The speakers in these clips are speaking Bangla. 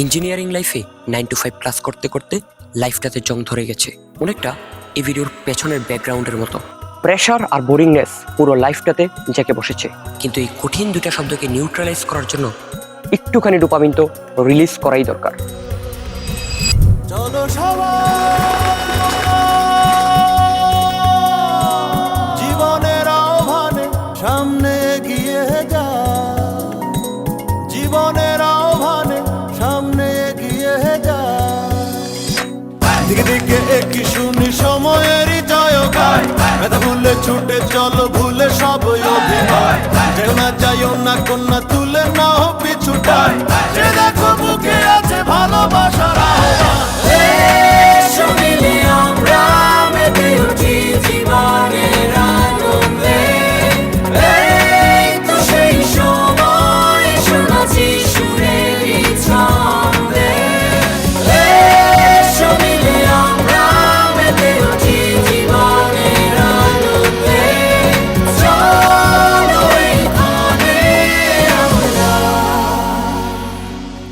ইঞ্জিনিয়ারিং লাইফে 9 to 5 ক্লাস করতে করতে লাইফটাতে জং ধরে গেছে, অনেকটা এই ভিডিওর পেছনের ব্যাকগ্রাউন্ডের মতো। প্রেশার আর বোরিংনেস পুরো লাইফটাতে জেঁকে বসেছে। কিন্তু এই কঠিন দুটা শব্দকে নিউট্রালাইজ করার জন্য একটুখানি ডোপামিন তো রিলিজ করাই দরকার। চলো সবাই জীবনের আহ্বানে সামনে এগিয়ে যা, জীবনের আহ্বানে সামনে এগিয়ে যা। দিকে দিকে একই শুনি সময়েরই জয়গান, ব্যথা ভুলে ছুটে চলো ভুলে সব অভিনয়। যেও না যাইও না কন্যা তুলে নাও পিছুটাই, যে দেখো বুকে আছে ভালোবাসার আহ্বান।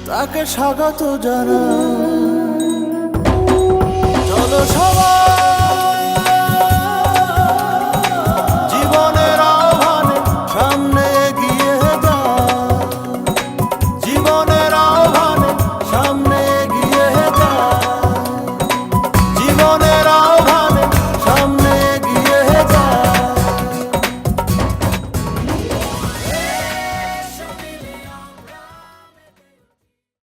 তাকে স্বাগত জানা, চলো সবাই।